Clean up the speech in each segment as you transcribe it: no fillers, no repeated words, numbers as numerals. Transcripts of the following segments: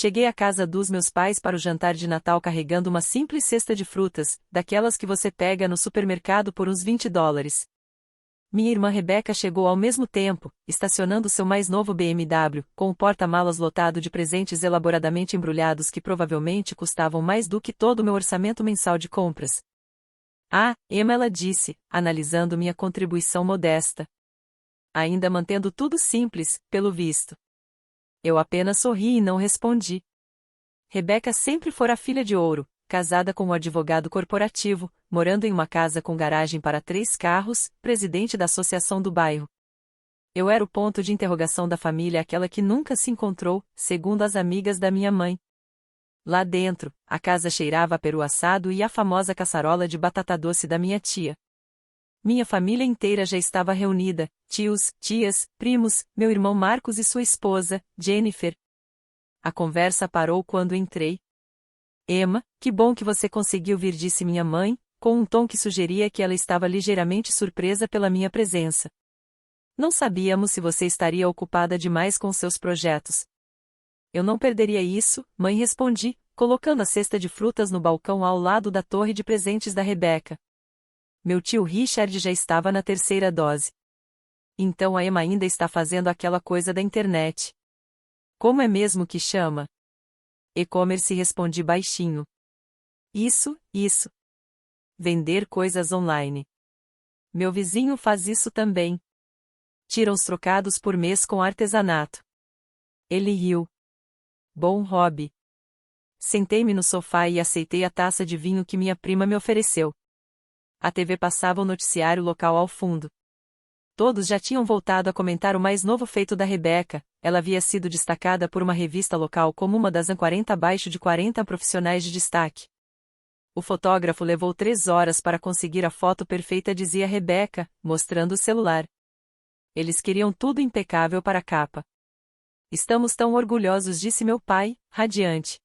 Cheguei à casa dos meus pais para o jantar de Natal carregando uma simples cesta de frutas, daquelas que você pega no supermercado por uns $20. Minha irmã Rebeca chegou ao mesmo tempo, estacionando seu mais novo BMW, com o porta-malas lotado de presentes elaboradamente embrulhados que provavelmente custavam mais do que todo o meu orçamento mensal de compras. Ah, Emma, ela disse, analisando minha contribuição modesta. Ainda mantendo tudo simples, pelo visto. Eu apenas sorri e não respondi. Rebeca sempre fora filha de ouro, casada com um advogado corporativo, morando em uma casa com garagem para 3 carros, presidente da associação do bairro. Eu era o ponto de interrogação da família, aquela que nunca se encontrou, segundo as amigas da minha mãe. Lá dentro, a casa cheirava a peru assado e a famosa caçarola de batata doce da minha tia. Minha família inteira já estava reunida, tios, tias, primos, meu irmão Marcos e sua esposa, Jennifer. A conversa parou quando entrei. Emma, que bom que você conseguiu vir, disse minha mãe, com um tom que sugeria que ela estava ligeiramente surpresa pela minha presença. Não sabíamos se você estaria ocupada demais com seus projetos. Eu não perderia isso, mãe, respondi, colocando a cesta de frutas no balcão ao lado da torre de presentes da Rebeca. Meu tio Richard já estava na 3ª dose. Então a Emma ainda está fazendo aquela coisa da internet. Como é mesmo que chama? E-commerce, respondi baixinho. Isso. Vender coisas online. Meu vizinho faz isso também. Tira uns trocados por mês com artesanato. Ele riu. Bom hobby. Sentei-me no sofá e aceitei a taça de vinho que minha prima me ofereceu. A TV passava o noticiário local ao fundo. Todos já tinham voltado a comentar o mais novo feito da Rebeca. Ela havia sido destacada por uma revista local como uma das 40 abaixo de 40 profissionais de destaque. O fotógrafo levou 3 horas para conseguir a foto perfeita, dizia Rebeca, mostrando o celular. Eles queriam tudo impecável para a capa. Estamos tão orgulhosos, disse meu pai, radiante.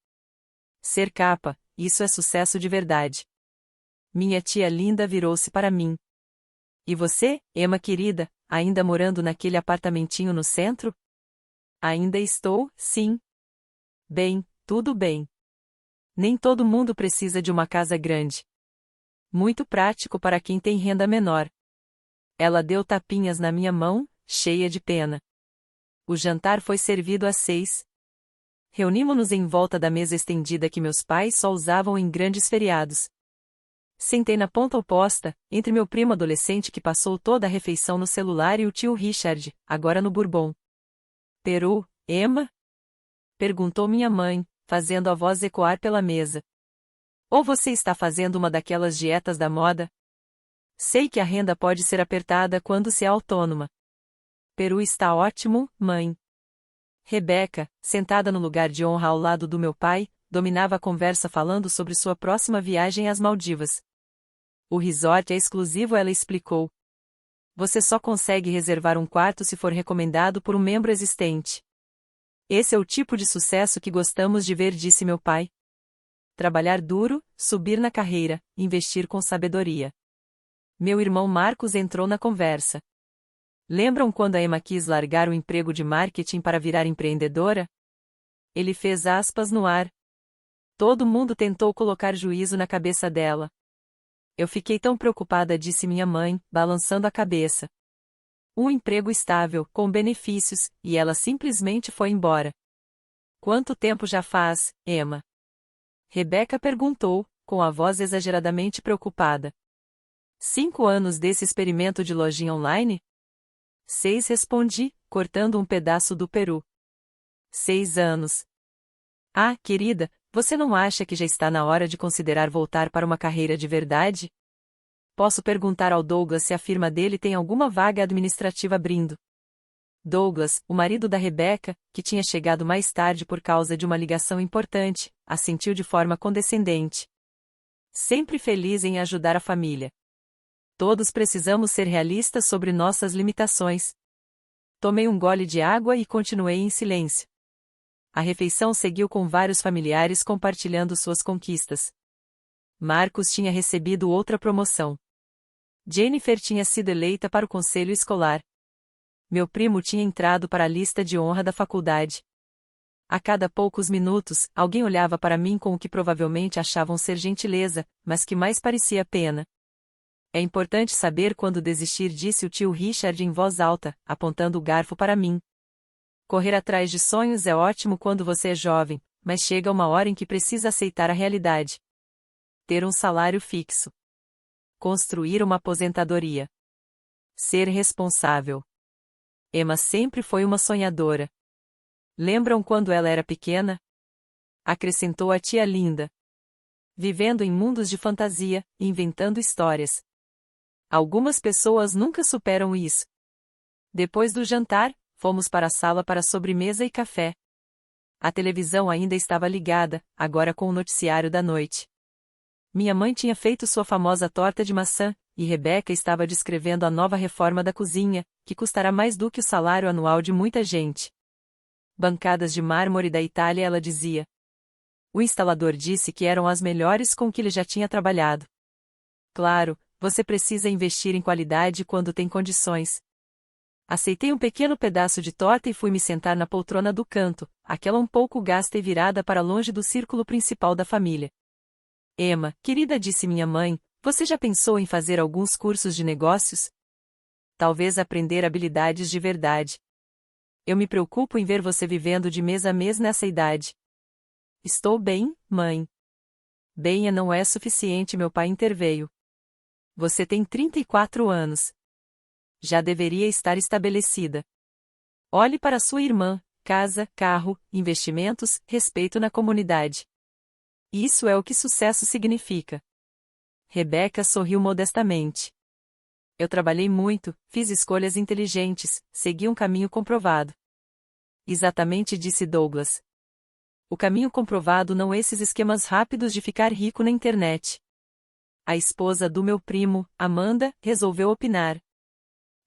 Ser capa, isso é sucesso de verdade. Minha tia linda virou-se para mim. E você, Emma querida, ainda morando naquele apartamentinho no centro? Ainda estou, sim. Bem, tudo bem. Nem todo mundo precisa de uma casa grande. Muito prático para quem tem renda menor. Ela deu tapinhas na minha mão, cheia de pena. O jantar foi servido às 6. Reunimos-nos em volta da mesa estendida que meus pais só usavam em grandes feriados. Sentei na ponta oposta, entre meu primo adolescente que passou toda a refeição no celular e o tio Richard, agora no Bourbon. Peru, Emma? Perguntou minha mãe, fazendo a voz ecoar pela mesa. Ou você está fazendo uma daquelas dietas da moda? Sei que a renda pode ser apertada quando se é autônoma. Peru está ótimo, mãe. Rebeca, sentada no lugar de honra ao lado do meu pai, dominava a conversa falando sobre sua próxima viagem às Maldivas. O resort é exclusivo, ela explicou. Você só consegue reservar um quarto se for recomendado por um membro existente. Esse é o tipo de sucesso que gostamos de ver, disse meu pai. Trabalhar duro, subir na carreira, investir com sabedoria. Meu irmão Marcos entrou na conversa. Lembram quando a Emma quis largar o emprego de marketing para virar empreendedora? Ele fez aspas no ar. Todo mundo tentou colocar juízo na cabeça dela. Eu fiquei tão preocupada, disse minha mãe, balançando a cabeça. Um emprego estável, com benefícios, e ela simplesmente foi embora. Quanto tempo já faz, Emma? Rebeca perguntou, com a voz exageradamente preocupada. 5 anos desse experimento de lojinha online? 6, respondi, cortando um pedaço do peru. 6 anos. Ah, querida, você não acha que já está na hora de considerar voltar para uma carreira de verdade? Posso perguntar ao Douglas se a firma dele tem alguma vaga administrativa abrindo. Douglas, o marido da Rebeca, que tinha chegado mais tarde por causa de uma ligação importante, assentiu de forma condescendente. Sempre feliz em ajudar a família. Todos precisamos ser realistas sobre nossas limitações. Tomei um gole de água e continuei em silêncio. A refeição seguiu com vários familiares compartilhando suas conquistas. Marcos tinha recebido outra promoção. Jennifer tinha sido eleita para o conselho escolar. Meu primo tinha entrado para a lista de honra da faculdade. A cada poucos minutos, alguém olhava para mim com o que provavelmente achavam ser gentileza, mas que mais parecia pena. É importante saber quando desistir, disse o tio Richard em voz alta, apontando o garfo para mim. Correr atrás de sonhos é ótimo quando você é jovem, mas chega uma hora em que precisa aceitar a realidade. Ter um salário fixo. Construir uma aposentadoria. Ser responsável. Emma sempre foi uma sonhadora. Lembram quando ela era pequena? Acrescentou a tia Linda. Vivendo em mundos de fantasia, inventando histórias. Algumas pessoas nunca superam isso. Depois do jantar, fomos para a sala para sobremesa e café. A televisão ainda estava ligada, agora com o noticiário da noite. Minha mãe tinha feito sua famosa torta de maçã, e Rebeca estava descrevendo a nova reforma da cozinha, que custará mais do que o salário anual de muita gente. Bancadas de mármore da Itália, ela dizia. O instalador disse que eram as melhores com que ele já tinha trabalhado. Claro, você precisa investir em qualidade quando tem condições. Aceitei um pequeno pedaço de torta e fui me sentar na poltrona do canto, aquela um pouco gasta e virada para longe do círculo principal da família. Emma, querida, disse minha mãe, você já pensou em fazer alguns cursos de negócios? Talvez aprender habilidades de verdade. Eu me preocupo em ver você vivendo de mês a mês nessa idade. Estou bem, mãe. Bem não é suficiente, meu pai interveio. Você tem 34 anos. Já deveria estar estabelecida. Olhe para sua irmã, casa, carro, investimentos, respeito na comunidade. Isso é o que sucesso significa. Rebeca sorriu modestamente. Eu trabalhei muito, fiz escolhas inteligentes, segui um caminho comprovado. Exatamente, disse Douglas. O caminho comprovado, não esses esquemas rápidos de ficar rico na internet. A esposa do meu primo, Amanda, resolveu opinar.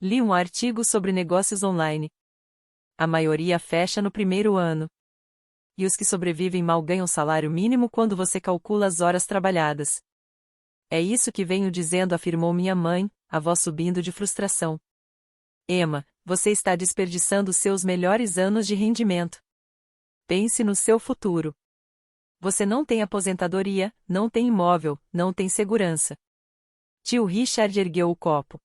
Li um artigo sobre negócios online. A maioria fecha no primeiro ano. E os que sobrevivem mal ganham salário mínimo quando você calcula as horas trabalhadas. É isso que venho dizendo, afirmou minha mãe, a voz subindo de frustração. Emma, você está desperdiçando seus melhores anos de rendimento. Pense no seu futuro. Você não tem aposentadoria, não tem imóvel, não tem segurança. Tio Richard ergueu o copo.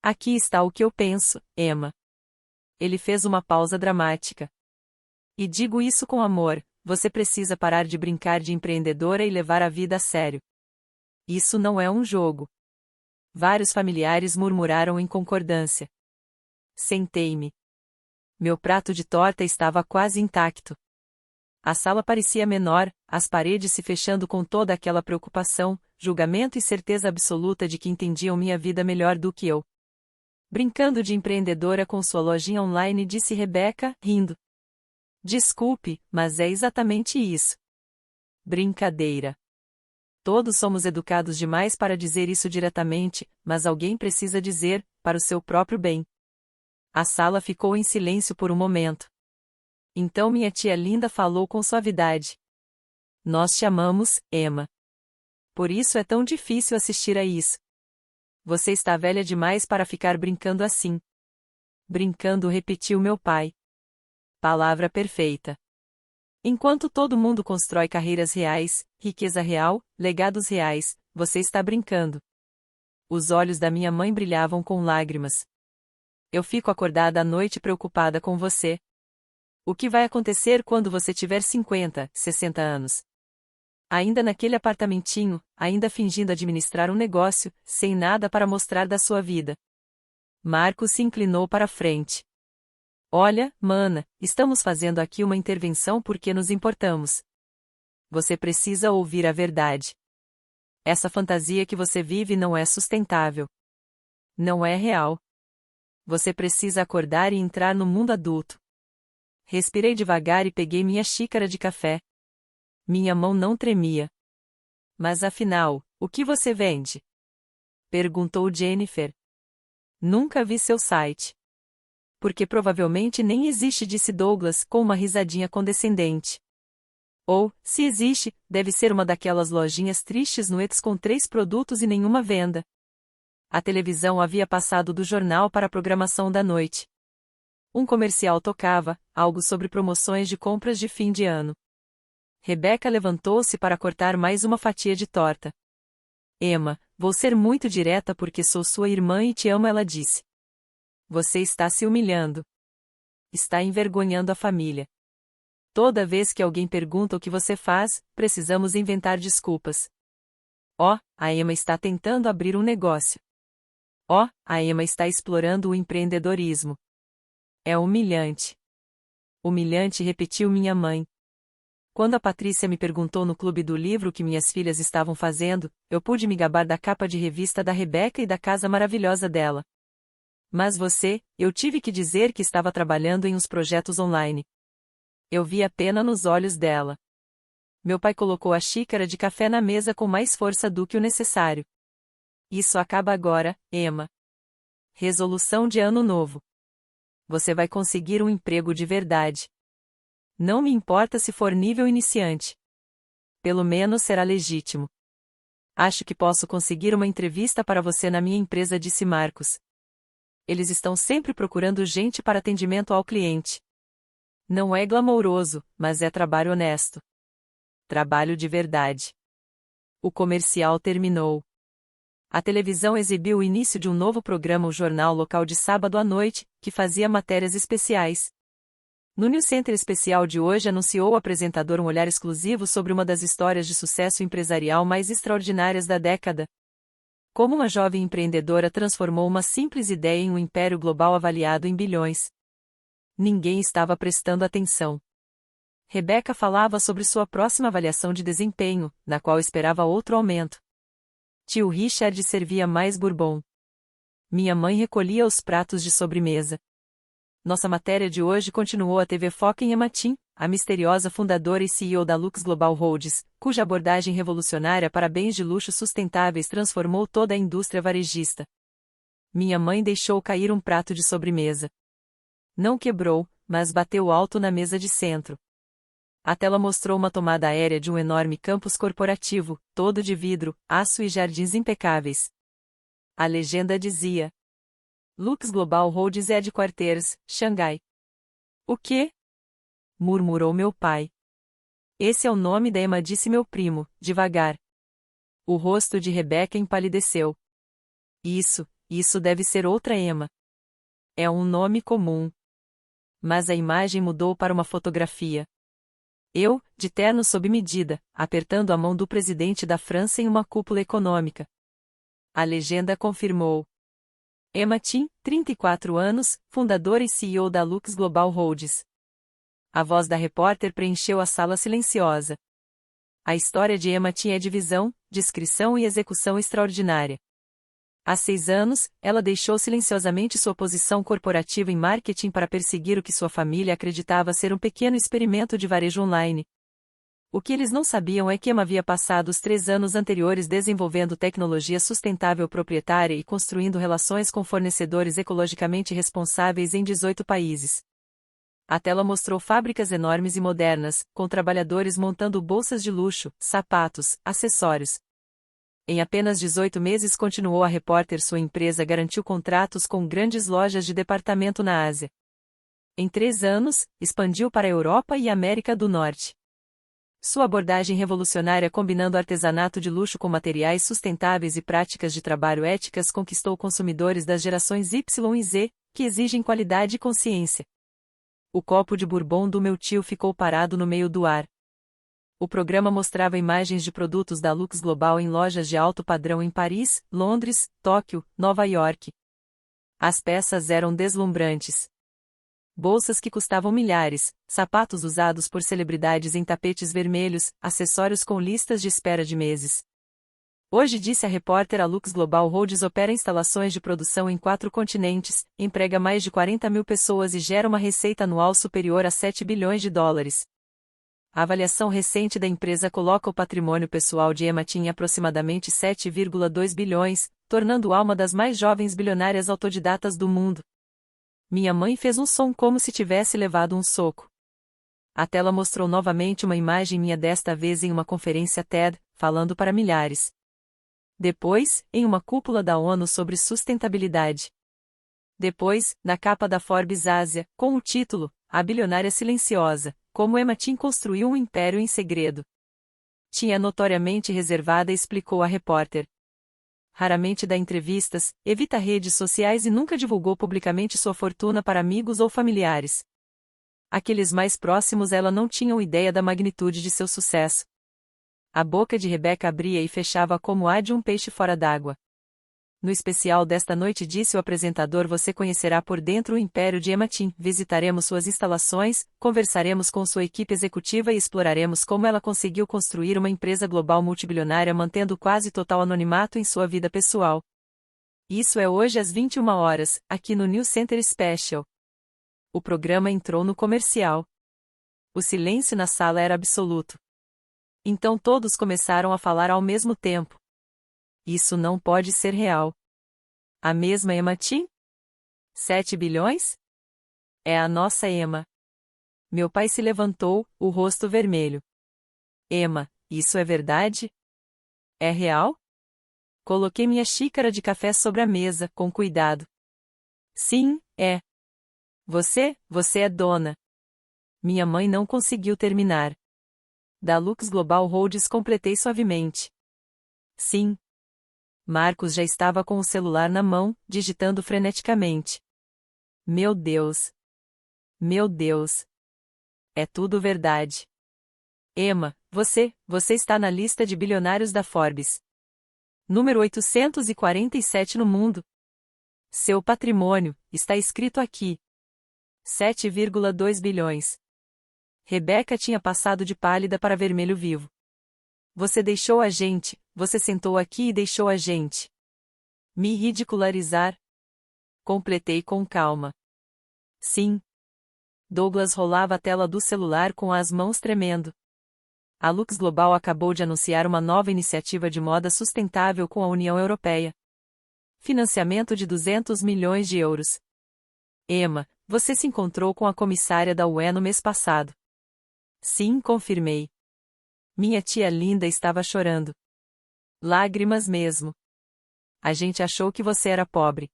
Aqui está o que eu penso, Emma. Ele fez uma pausa dramática. E digo isso com amor, você precisa parar de brincar de empreendedora e levar a vida a sério. Isso não é um jogo. Vários familiares murmuraram em concordância. Sentei-me. Meu prato de torta estava quase intacto. A sala parecia menor, as paredes se fechando com toda aquela preocupação, julgamento e certeza absoluta de que entendiam minha vida melhor do que eu. Brincando de empreendedora com sua lojinha online, disse Rebeca, rindo. Desculpe, mas é exatamente isso. Brincadeira. Todos somos educados demais para dizer isso diretamente, mas alguém precisa dizer, para o seu próprio bem. A sala ficou em silêncio por um momento. Então minha tia Linda falou com suavidade. Nós te amamos, Emma. Por isso é tão difícil assistir a isso. Você está velha demais para ficar brincando assim. Brincando, repetiu meu pai. Palavra perfeita. Enquanto todo mundo constrói carreiras reais, riqueza real, legados reais, você está brincando. Os olhos da minha mãe brilhavam com lágrimas. Eu fico acordada à noite preocupada com você. O que vai acontecer quando você tiver 50, 60 anos? Ainda naquele apartamentinho, ainda fingindo administrar um negócio, sem nada para mostrar da sua vida. Marco se inclinou para a frente. Olha, mana, estamos fazendo aqui uma intervenção porque nos importamos. Você precisa ouvir a verdade. Essa fantasia que você vive não é sustentável. Não é real. Você precisa acordar e entrar no mundo adulto. Respirei devagar e peguei minha xícara de café. Minha mão não tremia. Mas afinal, o que você vende? Perguntou Jennifer. Nunca vi seu site. Porque provavelmente nem existe, disse Douglas com uma risadinha condescendente. Ou, se existe, deve ser uma daquelas lojinhas tristes no Ets com 3 produtos e nenhuma venda. A televisão havia passado do jornal para a programação da noite. Um comercial tocava, algo sobre promoções de compras de fim de ano. Rebeca levantou-se para cortar mais uma fatia de torta. Emma, vou ser muito direta porque sou sua irmã e te amo, ela disse. Você está se humilhando. Está envergonhando a família. Toda vez que alguém pergunta o que você faz, precisamos inventar desculpas. Oh, a Emma está tentando abrir um negócio. Oh, a Emma está explorando o empreendedorismo. É humilhante. Humilhante, repetiu minha mãe. Quando a Patrícia me perguntou no clube do livro o que minhas filhas estavam fazendo, eu pude me gabar da capa de revista da Rebeca e da casa maravilhosa dela. Mas você, eu tive que dizer que estava trabalhando em uns projetos online. Eu vi a pena nos olhos dela. Meu pai colocou a xícara de café na mesa com mais força do que o necessário. Isso acaba agora, Emma. Resolução de ano novo. Você vai conseguir um emprego de verdade. Não me importa se for nível iniciante. Pelo menos será legítimo. Acho que posso conseguir uma entrevista para você na minha empresa, disse Marcos. Eles estão sempre procurando gente para atendimento ao cliente. Não é glamouroso, mas é trabalho honesto. Trabalho de verdade. O comercial terminou. A televisão exibiu o início de um novo programa, o jornal local de sábado à noite, que fazia matérias especiais. No News Center especial de hoje anunciou o apresentador um olhar exclusivo sobre uma das histórias de sucesso empresarial mais extraordinárias da década. Como uma jovem empreendedora transformou uma simples ideia em um império global avaliado em bilhões. Ninguém estava prestando atenção. Rebeca falava sobre sua próxima avaliação de desempenho, na qual esperava outro aumento. Tio Richard servia mais bourbon. Minha mãe recolhia os pratos de sobremesa. Nossa matéria de hoje continuou a TV foca em Emma Tin, a misteriosa fundadora e CEO da Lux Global Holdings, cuja abordagem revolucionária para bens de luxo sustentáveis transformou toda a indústria varejista. Minha mãe deixou cair um prato de sobremesa. Não quebrou, mas bateu alto na mesa de centro. A tela mostrou uma tomada aérea de um enorme campus corporativo, todo de vidro, aço e jardins impecáveis. A legenda dizia: Lux Global Holdings Headquarters, Xangai. O quê? Murmurou meu pai. Esse é o nome da Emma, disse meu primo, devagar. O rosto de Rebeca empalideceu. Isso deve ser outra Emma. É um nome comum. Mas a imagem mudou para uma fotografia. Eu, de terno sob medida, apertando a mão do presidente da França em uma cúpula econômica. A legenda confirmou. Emma Tin, 34 anos, fundadora e CEO da Lux Global Holdings. A voz da repórter preencheu a sala silenciosa. A história de Emma Tin é de visão, discrição e execução extraordinária. Há 6 anos, ela deixou silenciosamente sua posição corporativa em marketing para perseguir o que sua família acreditava ser um pequeno experimento de varejo online. O que eles não sabiam é que Emma havia passado os 3 anos anteriores desenvolvendo tecnologia sustentável proprietária e construindo relações com fornecedores ecologicamente responsáveis em 18 países. A tela mostrou fábricas enormes e modernas, com trabalhadores montando bolsas de luxo, sapatos, acessórios. Em apenas 18 meses, continuou a repórter, sua empresa garantiu contratos com grandes lojas de departamento na Ásia. Em 3 anos, expandiu para a Europa e a América do Norte. Sua abordagem revolucionária combinando artesanato de luxo com materiais sustentáveis e práticas de trabalho éticas conquistou consumidores das gerações Y e Z, que exigem qualidade e consciência. O copo de bourbon do meu tio ficou parado no meio do ar. O programa mostrava imagens de produtos da Lux Global em lojas de alto padrão em Paris, Londres, Tóquio, Nova York. As peças eram deslumbrantes. Bolsas que custavam milhares, sapatos usados por celebridades em tapetes vermelhos, acessórios com listas de espera de meses. Hoje, disse a repórter, a Lux Global Holdings opera instalações de produção em 4 continentes, emprega mais de 40 mil pessoas e gera uma receita anual superior a 7 bilhões de dólares. A avaliação recente da empresa coloca o patrimônio pessoal de Emma Tin em aproximadamente 7,2 bilhões, tornando-a uma das mais jovens bilionárias autodidatas do mundo. Minha mãe fez um som como se tivesse levado um soco. A tela mostrou novamente uma imagem minha, desta vez em uma conferência TED, falando para milhares. Depois, em uma cúpula da ONU sobre sustentabilidade. Depois, na capa da Forbes Ásia, com o título A Bilionária Silenciosa, como Emma Tin construiu um império em segredo. Tinha notoriamente reservada, explicou a repórter. Raramente dá entrevistas, evita redes sociais e nunca divulgou publicamente sua fortuna para amigos ou familiares. Aqueles mais próximos ela não tinham ideia da magnitude de seu sucesso. A boca de Rebecca abria e fechava como a de um peixe fora d'água. No especial desta noite, disse o apresentador, você conhecerá por dentro o império de Emma Tin. Visitaremos suas instalações, conversaremos com sua equipe executiva e exploraremos como ela conseguiu construir uma empresa global multibilionária mantendo quase total anonimato em sua vida pessoal. Isso é hoje às 21 horas, aqui no New Center Special. O programa entrou no comercial. O silêncio na sala era absoluto. Então todos começaram a falar ao mesmo tempo. Isso não pode ser real. A mesma Emma Tin? 7 bilhões? É a nossa Emma. Meu pai se levantou, o rosto vermelho. Emma, isso é verdade? É real? Coloquei minha xícara de café sobre a mesa, com cuidado. Sim, é. Você é dona. Minha mãe não conseguiu terminar. Da Lux Global Holdings, completei suavemente. Sim. Marcos já estava com o celular na mão, digitando freneticamente. Meu Deus! Meu Deus! É tudo verdade. Emma, você está na lista de bilionários da Forbes. Número 847 no mundo. Seu patrimônio, está escrito aqui. 7,2 bilhões. Rebecca tinha passado de pálida para vermelho vivo. Você deixou a gente, você sentou aqui e deixou a gente me ridicularizar? Completei com calma. Sim. Douglas rolava a tela do celular com as mãos tremendo. A Lux Global acabou de anunciar uma nova iniciativa de moda sustentável com a União Europeia. Financiamento de 200 milhões de euros. Emma, você se encontrou com a comissária da UE no mês passado. Sim, confirmei. Minha tia linda estava chorando. Lágrimas mesmo. A gente achou que você era pobre.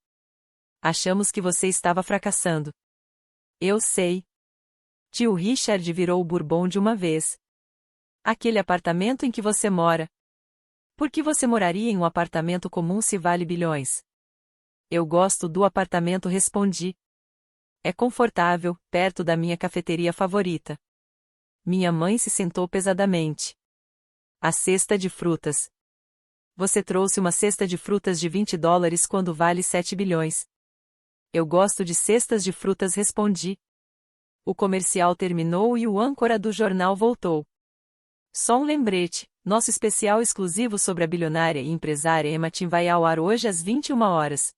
Achamos que você estava fracassando. Eu sei. Tio Richard virou o Bourbon de uma vez. Aquele apartamento em que você mora. Por que você moraria em um apartamento comum se vale bilhões? Eu gosto do apartamento, respondi. É confortável, perto da minha cafeteria favorita. Minha mãe se sentou pesadamente. A cesta de frutas. Você trouxe uma cesta de frutas de 20 dólares quando vale 7 bilhões. Eu gosto de cestas de frutas, respondi. O comercial terminou e o âncora do jornal voltou. Só um lembrete, nosso especial exclusivo sobre a bilionária e empresária Emma Tin vai ao ar hoje às 21 horas.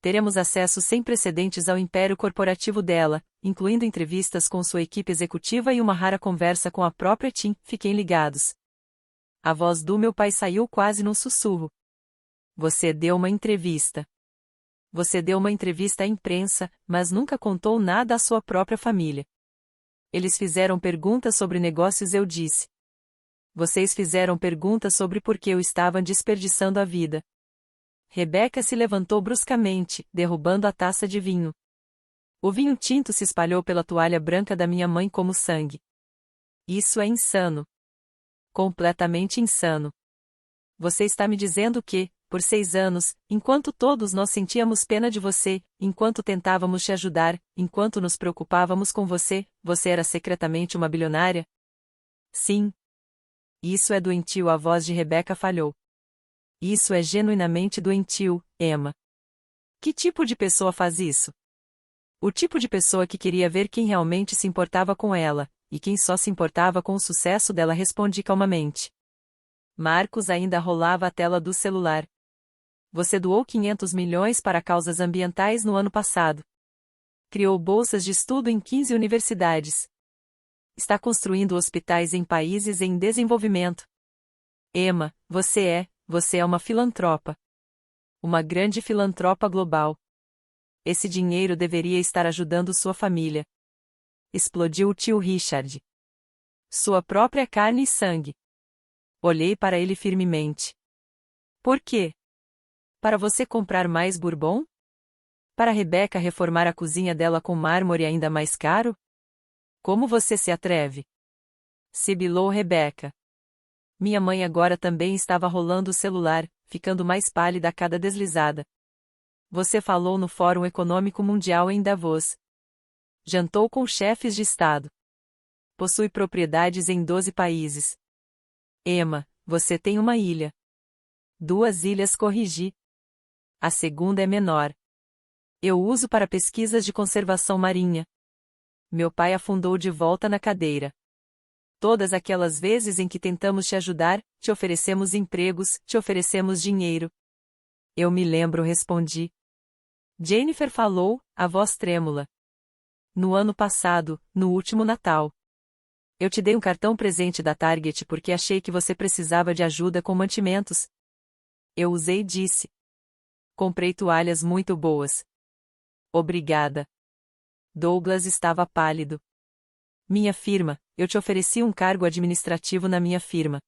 Teremos acesso sem precedentes ao império corporativo dela, incluindo entrevistas com sua equipe executiva e uma rara conversa com a própria Tin. Fiquem ligados. A voz do meu pai saiu quase num sussurro. Você deu uma entrevista. Você deu uma entrevista à imprensa, mas nunca contou nada à sua própria família. Eles fizeram perguntas sobre negócios, eu disse. Vocês fizeram perguntas sobre por que eu estava desperdiçando a vida. Rebecca se levantou bruscamente, derrubando a taça de vinho. O vinho tinto se espalhou pela toalha branca da minha mãe como sangue. Isso é insano. Completamente insano. Você está me dizendo que, por 6 anos, enquanto todos nós sentíamos pena de você, enquanto tentávamos te ajudar, enquanto nos preocupávamos com você, você era secretamente uma bilionária? Sim. Isso é doentio, a voz de Rebecca falhou. Isso é genuinamente doentio, Emma. Que tipo de pessoa faz isso? O tipo de pessoa que queria ver quem realmente se importava com ela, e quem só se importava com o sucesso dela, respondi calmamente. Marcos ainda rolava a tela do celular. Você doou 500 milhões para causas ambientais no ano passado. Criou bolsas de estudo em 15 universidades. Está construindo hospitais em países em desenvolvimento. Emma, você é uma filantropa. Uma grande filantropa global. Esse dinheiro deveria estar ajudando sua família. Explodiu o tio Richard. Sua própria carne e sangue. Olhei para ele firmemente. Por quê? Para você comprar mais Bourbon? Para Rebeca reformar a cozinha dela com mármore ainda mais caro? Como você se atreve? Sibilou Rebeca. Minha mãe agora também estava rolando o celular, ficando mais pálida a cada deslizada. Você falou no Fórum Econômico Mundial em Davos. Jantou com chefes de Estado. Possui propriedades em 12 países. Emma, você tem uma ilha. 2 ilhas, corrigi. A segunda é menor. Eu uso para pesquisas de conservação marinha. Meu pai afundou de volta na cadeira. Todas aquelas vezes em que tentamos te ajudar, te oferecemos empregos, te oferecemos dinheiro. Eu me lembro, respondi. Jennifer falou, a voz trêmula. No ano passado, no último Natal. Eu te dei um cartão presente da Target porque achei que você precisava de ajuda com mantimentos. Eu usei e disse. Comprei toalhas muito boas. Obrigada. Douglas estava pálido. Minha firma, eu te ofereci um cargo administrativo na minha firma.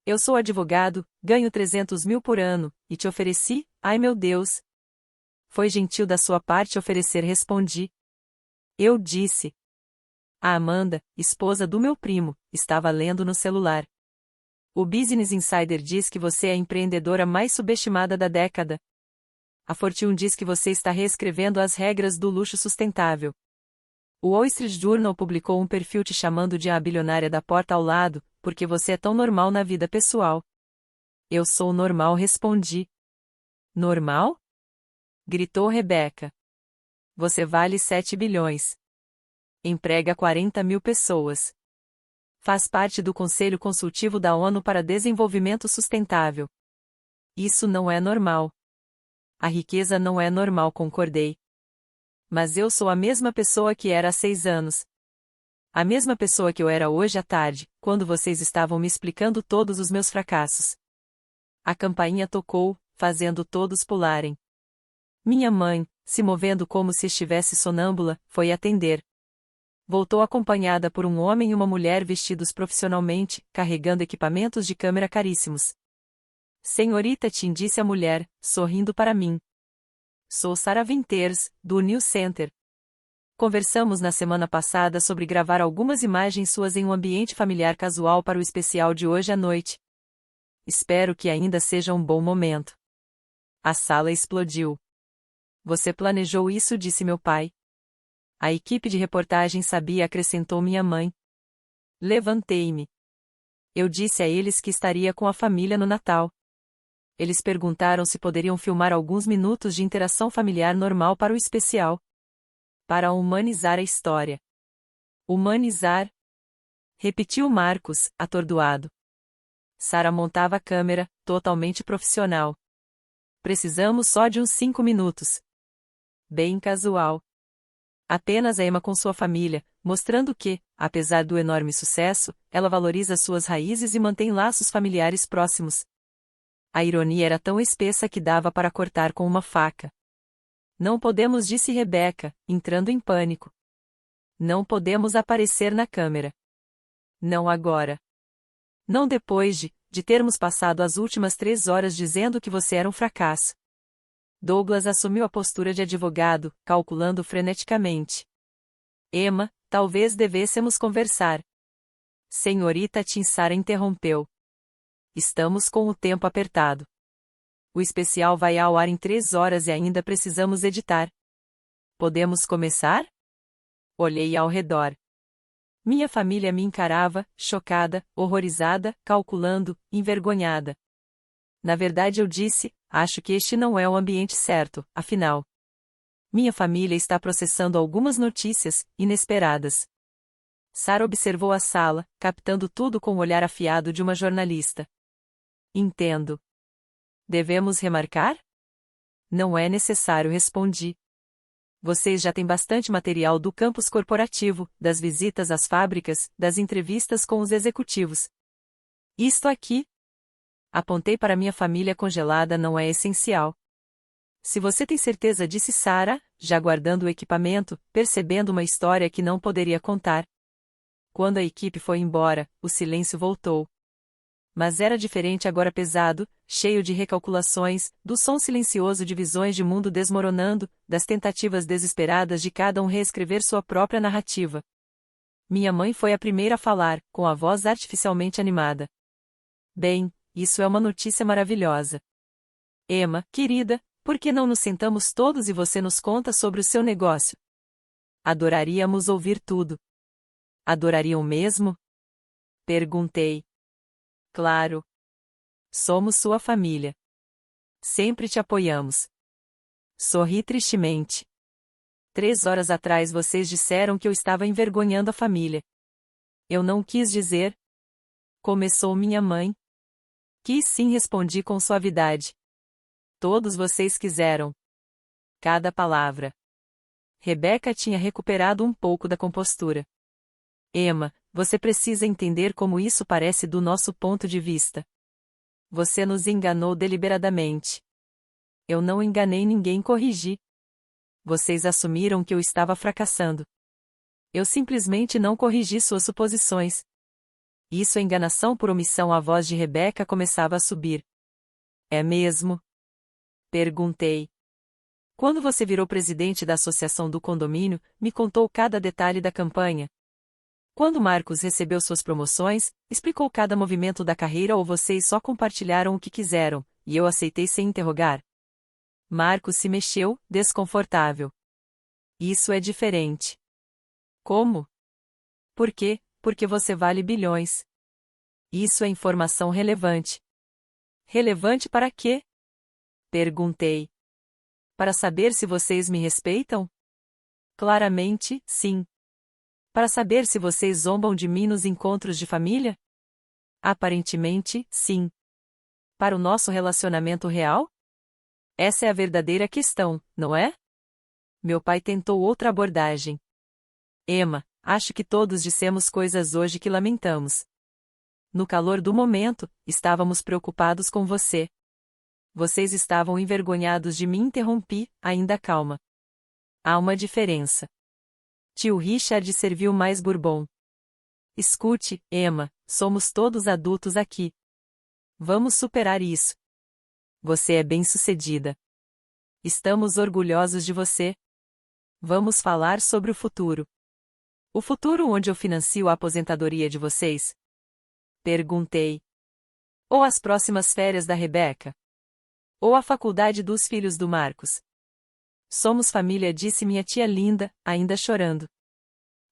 Eu sou advogado, ganho 300 mil por ano, e te ofereci, ai meu Deus. Foi gentil da sua parte oferecer, respondi. Eu disse. A Amanda, esposa do meu primo, estava lendo no celular. O Business Insider diz que você é a empreendedora mais subestimada da década. A Fortune diz que você está reescrevendo as regras do luxo sustentável. O Wall Street Journal publicou um perfil te chamando de a bilionária da porta ao lado, porque você é tão normal na vida pessoal. Eu sou normal, respondi. Normal? Gritou Rebeca. Você vale 7 bilhões. Emprega 40 mil pessoas. Faz parte do Conselho Consultivo da ONU para Desenvolvimento Sustentável. Isso não é normal. A riqueza não é normal, concordei. Mas eu sou a mesma pessoa que era há 6 anos. A mesma pessoa que eu era hoje à tarde, quando vocês estavam me explicando todos os meus fracassos. A campainha tocou, fazendo todos pularem. Minha mãe, se movendo como se estivesse sonâmbula, foi atender. Voltou acompanhada por um homem e uma mulher vestidos profissionalmente, carregando equipamentos de câmera caríssimos. Senhorita Tim, disse a mulher, sorrindo para mim. Sou Sarah Winters, do News Center. Conversamos na semana passada sobre gravar algumas imagens suas em um ambiente familiar casual para o especial de hoje à noite. Espero que ainda seja um bom momento. A sala explodiu. Você planejou isso, disse meu pai. A equipe de reportagem sabia, acrescentou minha mãe. Levantei-me. Eu disse a eles que estaria com a família no Natal. Eles perguntaram se poderiam filmar alguns minutos de interação familiar normal para o especial. Para humanizar a história. Humanizar? Repetiu Marcos, atordoado. Sarah montava a câmera, totalmente profissional. Precisamos só de uns 5 minutos. Bem casual. Apenas a Emma com sua família, mostrando que, apesar do enorme sucesso, ela valoriza suas raízes e mantém laços familiares próximos. A ironia era tão espessa que dava para cortar com uma faca. Não podemos, disse Rebeca, entrando em pânico. Não podemos aparecer na câmera. Não agora. Não depois de termos passado as últimas 3 horas dizendo que você era um fracasso. Douglas assumiu a postura de advogado, calculando freneticamente. Emma, talvez devêssemos conversar. Senhorita Tim, Sarah interrompeu. Estamos com o tempo apertado. O especial vai ao ar em 3 horas e ainda precisamos editar. Podemos começar? Olhei ao redor. Minha família me encarava, chocada, horrorizada, calculando, envergonhada. Na verdade, eu disse, acho que este não é o ambiente certo, afinal. Minha família está processando algumas notícias inesperadas. Sarah observou a sala, captando tudo com o olhar afiado de uma jornalista. Entendo. Devemos remarcar? Não é necessário, respondi. Vocês já têm bastante material do campus corporativo, das visitas às fábricas, das entrevistas com os executivos. Isto aqui? Apontei para minha família congelada, não é essencial. Se você tem certeza, disse Sarah, já guardando o equipamento, percebendo uma história que não poderia contar. Quando a equipe foi embora, o silêncio voltou. Mas era diferente agora, pesado, cheio de recalculações, do som silencioso de visões de mundo desmoronando, das tentativas desesperadas de cada um reescrever sua própria narrativa. Minha mãe foi a primeira a falar, com a voz artificialmente animada. Bem, isso é uma notícia maravilhosa. Emma, querida, por que não nos sentamos todos e você nos conta sobre o seu negócio? Adoraríamos ouvir tudo. Adorariam mesmo? Perguntei. Claro. Somos sua família. Sempre te apoiamos. Sorri tristemente. 3 horas atrás vocês disseram que eu estava envergonhando a família. Eu não quis dizer. Começou minha mãe. Quis sim, respondi com suavidade. Todos vocês quiseram. Cada palavra. Rebeca tinha recuperado um pouco da compostura. Emma, você precisa entender como isso parece do nosso ponto de vista. Você nos enganou deliberadamente. Eu não enganei ninguém, corrigi. Vocês assumiram que eu estava fracassando. Eu simplesmente não corrigi suas suposições. Isso é enganação por omissão. A voz de Rebeca começava a subir. É mesmo? Perguntei. Quando você virou presidente da associação do condomínio, me contou cada detalhe da campanha. Quando Marcos recebeu suas promoções, explicou cada movimento da carreira ou vocês só compartilharam o que quiseram, e eu aceitei sem interrogar? Marcos se mexeu, desconfortável. Isso é diferente. Como? Por quê? Porque você vale bilhões. Isso é informação relevante. Relevante para quê? Perguntei. Para saber se vocês me respeitam? Claramente, sim. Para saber se vocês zombam de mim nos encontros de família? Aparentemente, sim. Para o nosso relacionamento real? Essa é a verdadeira questão, não é? Meu pai tentou outra abordagem. Emma, acho que todos dissemos coisas hoje que lamentamos. No calor do momento, estávamos preocupados com você. Vocês estavam envergonhados de mim, interrompi, ainda calma. Há uma diferença. Tio Richard serviu mais bourbon. Escute, Emma, somos todos adultos aqui. Vamos superar isso. Você é bem-sucedida. Estamos orgulhosos de você. Vamos falar sobre o futuro. O futuro onde eu financio a aposentadoria de vocês? Perguntei. Ou as próximas férias da Rebeca? Ou a faculdade dos filhos do Marcos? Somos família, disse minha tia linda, ainda chorando.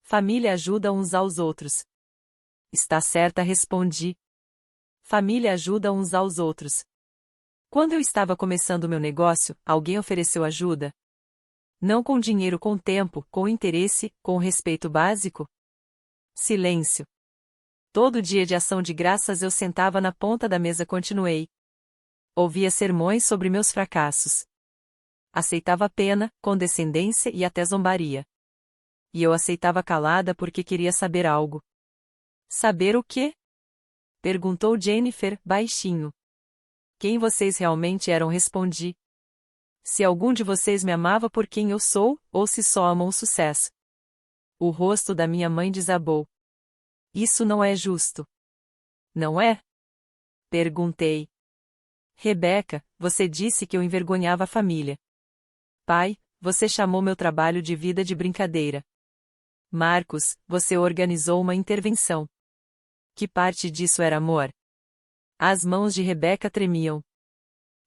Família ajuda uns aos outros. Está certa, respondi. Família ajuda uns aos outros. Quando eu estava começando meu negócio, alguém ofereceu ajuda? Não com dinheiro, com tempo, com interesse, com respeito básico? Silêncio. Todo dia de ação de graças eu sentava na ponta da mesa, continuei. Ouvia sermões sobre meus fracassos. Aceitava pena, condescendência e até zombaria. E eu aceitava calada porque queria saber algo. Saber o quê? Perguntou Jennifer, baixinho. Quem vocês realmente eram, respondi. Se algum de vocês me amava por quem eu sou, ou se só amam o sucesso. O rosto da minha mãe desabou. Isso não é justo. Não é? Perguntei. Rebeca, você disse que eu envergonhava a família. Pai, você chamou meu trabalho de vida de brincadeira. Marcos, você organizou uma intervenção. Que parte disso era amor? As mãos de Rebeca tremiam.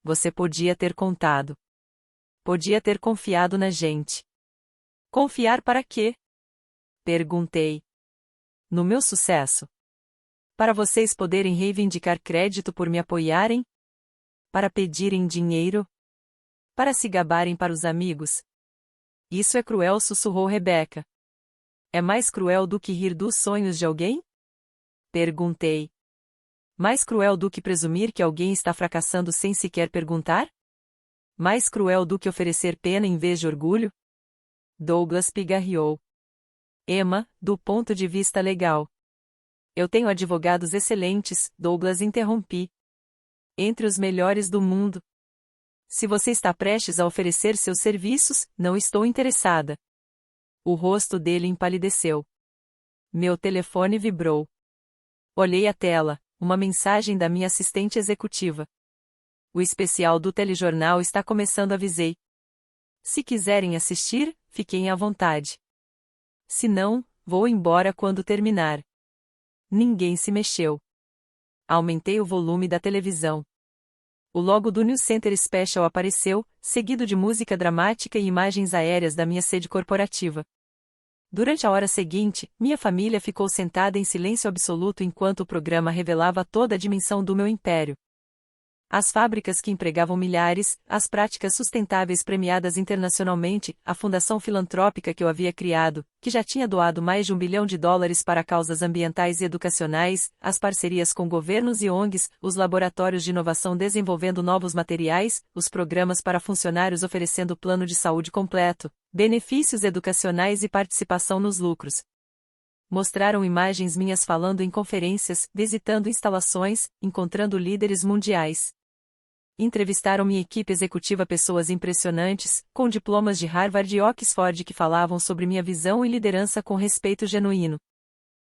Você podia ter contado. Podia ter confiado na gente. Confiar para quê? Perguntei. No meu sucesso. Para vocês poderem reivindicar crédito por me apoiarem? Para pedirem dinheiro? Para se gabarem para os amigos? Isso é cruel, sussurrou Rebeca. É mais cruel do que rir dos sonhos de alguém? Perguntei. Mais cruel do que presumir que alguém está fracassando sem sequer perguntar? Mais cruel do que oferecer pena em vez de orgulho? Douglas pigarreou. Emma, do ponto de vista legal. Eu tenho advogados excelentes, Douglas, interrompi. Entre os melhores do mundo. Se você está prestes a oferecer seus serviços, não estou interessada. O rosto dele empalideceu. Meu telefone vibrou. Olhei a tela, Uma mensagem da minha assistente executiva. O especial do telejornal está começando, avisei. Se quiserem assistir, fiquem à vontade. Se não, vou embora quando terminar. Ninguém se mexeu. Aumentei o volume da televisão. O logo do News Center Special apareceu, seguido de música dramática e imagens aéreas da minha sede corporativa. Durante a hora seguinte, minha família ficou sentada em silêncio absoluto enquanto o programa revelava toda a dimensão do meu império. As fábricas que empregavam milhares, as práticas sustentáveis premiadas internacionalmente, a fundação filantrópica que eu havia criado, que já tinha doado mais de US$ 1 bilhão para causas ambientais e educacionais, as parcerias com governos e ONGs, os laboratórios de inovação desenvolvendo novos materiais, os programas para funcionários oferecendo plano de saúde completo, benefícios educacionais e participação nos lucros. Mostraram imagens minhas falando em conferências, visitando instalações, encontrando líderes mundiais. Entrevistaram minha equipe executiva, pessoas impressionantes, com diplomas de Harvard e Oxford que falavam sobre minha visão e liderança com respeito genuíno.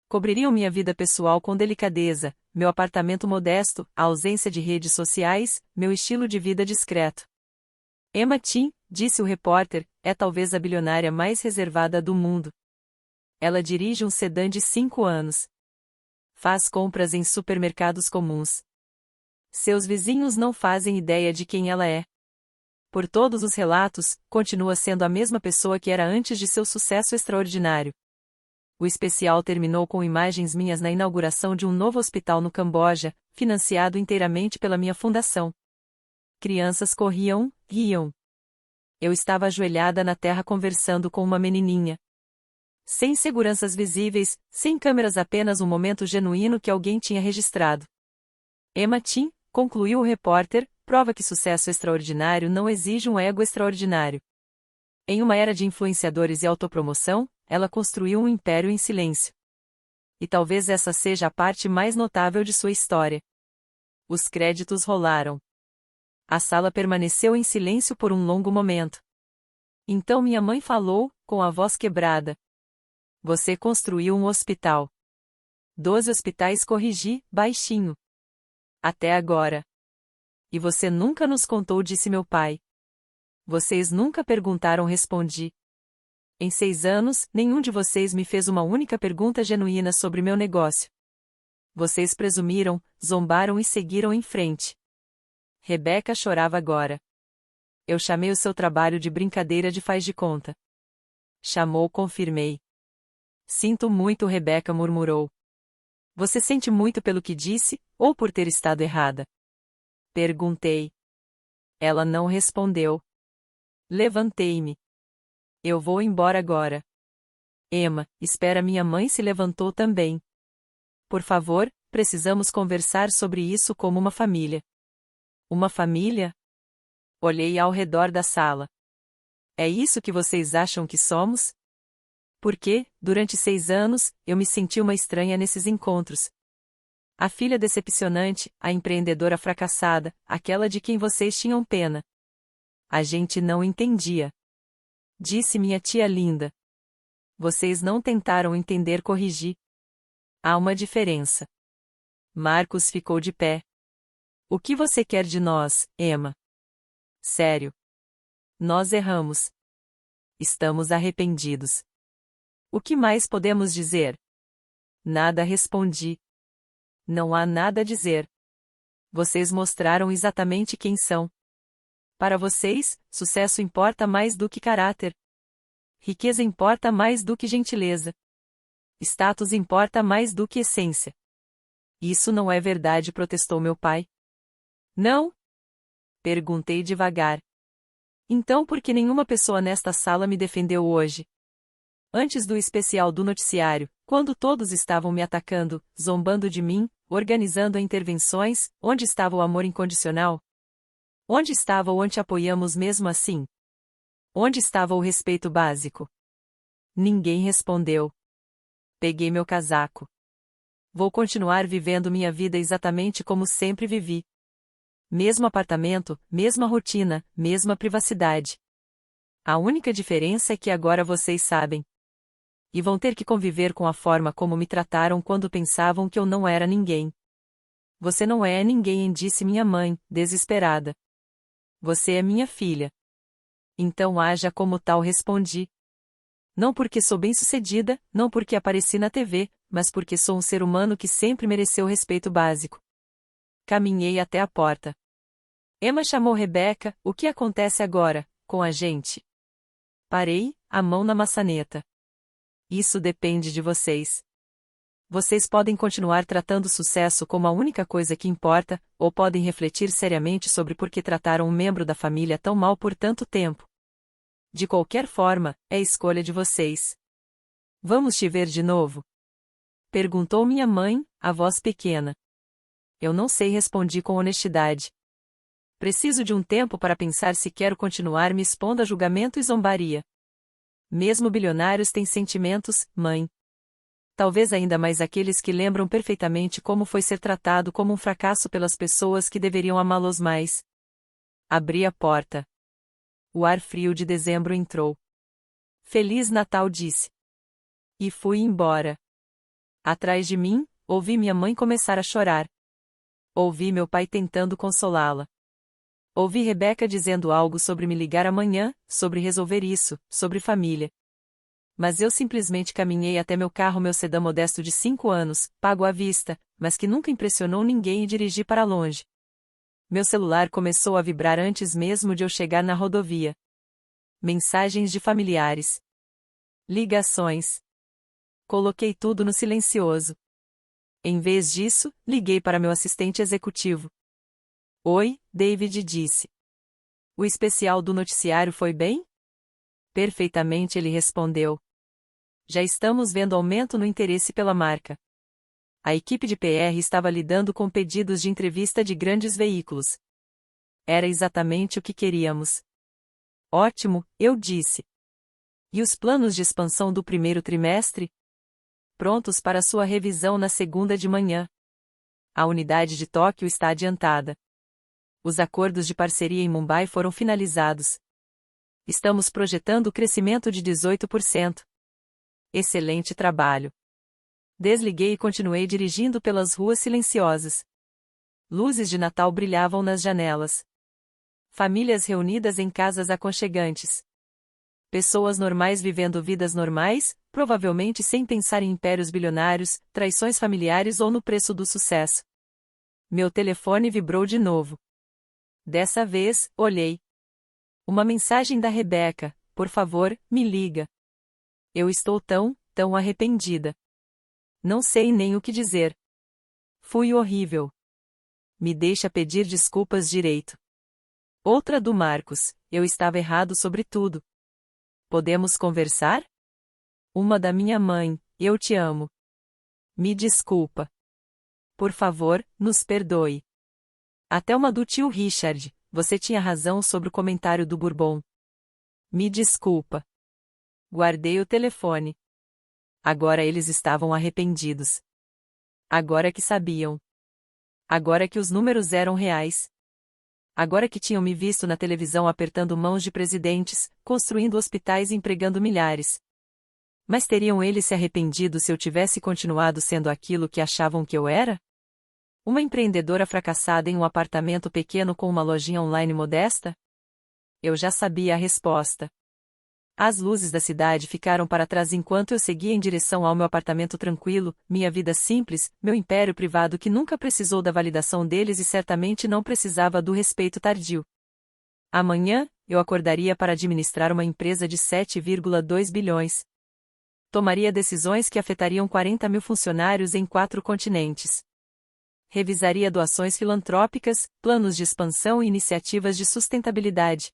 Cobririam minha vida pessoal com delicadeza, meu apartamento modesto, a ausência de redes sociais, meu estilo de vida discreto. Emma Chin, disse o repórter, é talvez a bilionária mais reservada do mundo. Ela dirige um sedã de 5 anos. Faz compras em supermercados comuns. Seus vizinhos não fazem ideia de quem ela é. Por todos os relatos, continua sendo a mesma pessoa que era antes de seu sucesso extraordinário. O especial terminou com imagens minhas na inauguração de um novo hospital no Camboja, financiado inteiramente pela minha fundação. Crianças corriam, riam. Eu estava ajoelhada na terra conversando com uma menininha. Sem seguranças visíveis, sem câmeras, apenas um momento genuíno que alguém tinha registrado. Emma Chin, concluiu o repórter, prova que sucesso extraordinário não exige um ego extraordinário. Em uma era de influenciadores e autopromoção, ela construiu um império em silêncio. E talvez essa seja a parte mais notável de sua história. Os créditos rolaram. A sala permaneceu em silêncio por um longo momento. Então minha mãe falou, com a voz quebrada. Você construiu um hospital. 12 hospitais, corrigi, baixinho. Até agora. E você nunca nos contou, disse meu pai. Vocês nunca perguntaram, respondi. Em 6 anos, nenhum de vocês me fez uma única pergunta genuína sobre meu negócio. Vocês presumiram, zombaram e seguiram em frente. Rebeca chorava agora. Eu chamei o seu trabalho de brincadeira de faz de conta. Chamou, confirmei. Sinto muito, Rebeca murmurou. Você sente muito pelo que disse, ou por ter estado errada? Perguntei. Ela não respondeu. Levantei-me. Eu vou embora agora. Emma, espera, minha mãe se levantou também. Por favor, precisamos conversar sobre isso como uma família. Uma família? Olhei ao redor da sala. É isso que vocês acham que somos? Porque, durante 6 anos, eu me senti uma estranha nesses encontros. A filha decepcionante, a empreendedora fracassada, aquela de quem vocês tinham pena. A gente não entendia. Disse minha tia linda. Vocês não tentaram entender, corrigi. Há uma diferença. Marcos ficou de pé. O que você quer de nós, Emma? Sério. Nós erramos. Estamos arrependidos. O que mais podemos dizer? Nada, respondi. Não há nada a dizer. Vocês mostraram exatamente quem são. Para vocês, sucesso importa mais do que caráter. Riqueza importa mais do que gentileza. Status importa mais do que essência. Isso não é verdade, protestou meu pai. Não? Perguntei devagar. Então por que nenhuma pessoa nesta sala me defendeu hoje? Antes do especial do noticiário, quando todos estavam me atacando, zombando de mim, organizando intervenções, onde estava o amor incondicional? Onde estava o anti-apoiamos mesmo assim? Onde estava o respeito básico? Ninguém respondeu. Peguei meu casaco. Vou continuar vivendo minha vida exatamente como sempre vivi. Mesmo apartamento, mesma rotina, mesma privacidade. A única diferença é que agora vocês sabem. E vão ter que conviver com a forma como me trataram quando pensavam que eu não era ninguém. Você não é ninguém, disse minha mãe, desesperada. Você é minha filha. Então haja como tal, respondi. Não porque sou bem-sucedida, não porque apareci na TV, mas porque sou um ser humano que sempre mereceu respeito básico. Caminhei até a porta. Emma chamou Rebeca: o que acontece agora, com a gente? Parei, a mão na maçaneta. Isso depende de vocês. Vocês podem continuar tratando o sucesso como a única coisa que importa, ou podem refletir seriamente sobre por que trataram um membro da família tão mal por tanto tempo. De qualquer forma, é escolha de vocês. Vamos te ver de novo? Perguntou minha mãe, a voz pequena. Eu não sei, respondi com honestidade. Preciso de um tempo para pensar se quero continuar me expondo a julgamento e zombaria. Mesmo bilionários têm sentimentos, mãe. Talvez ainda mais aqueles que lembram perfeitamente como foi ser tratado como um fracasso pelas pessoas que deveriam amá-los mais. Abri a porta. O ar frio de dezembro entrou. Feliz Natal, disse. E fui embora. Atrás de mim, ouvi minha mãe começar a chorar. Ouvi meu pai tentando consolá-la. Ouvi Rebeca dizendo algo sobre me ligar amanhã, sobre resolver isso, sobre família. Mas eu simplesmente caminhei até meu carro, meu sedã modesto de 5 anos, pago à vista, mas que nunca impressionou ninguém, e dirigi para longe. Meu celular começou a vibrar antes mesmo de eu chegar na rodovia. Mensagens de familiares. Ligações. Coloquei tudo no silencioso. Em vez disso, liguei para meu assistente executivo. Oi, David, disse. O especial do noticiário foi bem? Perfeitamente, ele respondeu. Já estamos vendo aumento no interesse pela marca. A equipe de PR estava lidando com pedidos de entrevista de grandes veículos. Era exatamente o que queríamos. Ótimo, eu disse. E os planos de expansão do primeiro trimestre? Prontos para sua revisão na segunda de manhã. A unidade de Tóquio está adiantada. Os acordos de parceria em Mumbai foram finalizados. Estamos projetando o crescimento de 18%. Excelente trabalho. Desliguei e continuei dirigindo pelas ruas silenciosas. Luzes de Natal brilhavam nas janelas. Famílias reunidas em casas aconchegantes. Pessoas normais vivendo vidas normais, provavelmente sem pensar em impérios bilionários, traições familiares ou no preço do sucesso. Meu telefone vibrou de novo. Dessa vez, olhei. Uma mensagem da Rebeca: por favor, me liga. Eu estou tão arrependida. Não sei nem o que dizer. Fui horrível. Me deixa pedir desculpas direito. Outra do Marcos: eu estava errado sobre tudo. Podemos conversar? Uma da minha mãe: eu te amo. Me desculpa. Por favor, nos perdoe. Até uma do tio Richard: você tinha razão sobre o comentário do Bourbon. Me desculpa. Guardei o telefone. Agora eles estavam arrependidos. Agora que sabiam. Agora que os números eram reais. Agora que tinham me visto na televisão apertando mãos de presidentes, construindo hospitais e empregando milhares. Mas teriam eles se arrependido se eu tivesse continuado sendo aquilo que achavam que eu era? Uma empreendedora fracassada em um apartamento pequeno com uma lojinha online modesta? Eu já sabia a resposta. As luzes da cidade ficaram para trás enquanto eu seguia em direção ao meu apartamento tranquilo, minha vida simples, meu império privado que nunca precisou da validação deles e certamente não precisava do respeito tardio. Amanhã, eu acordaria para administrar uma empresa de 7,2 bilhões. Tomaria decisões que afetariam 40 mil funcionários em 4 continentes. Revisaria doações filantrópicas, planos de expansão e iniciativas de sustentabilidade.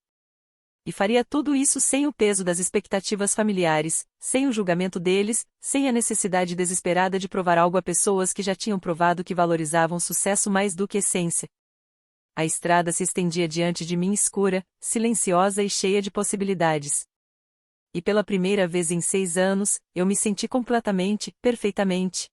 E faria tudo isso sem o peso das expectativas familiares, sem o julgamento deles, sem a necessidade desesperada de provar algo a pessoas que já tinham provado que valorizavam sucesso mais do que essência. A estrada se estendia diante de mim escura, silenciosa e cheia de possibilidades. E pela primeira vez em 6 anos, eu me senti completamente, perfeitamente,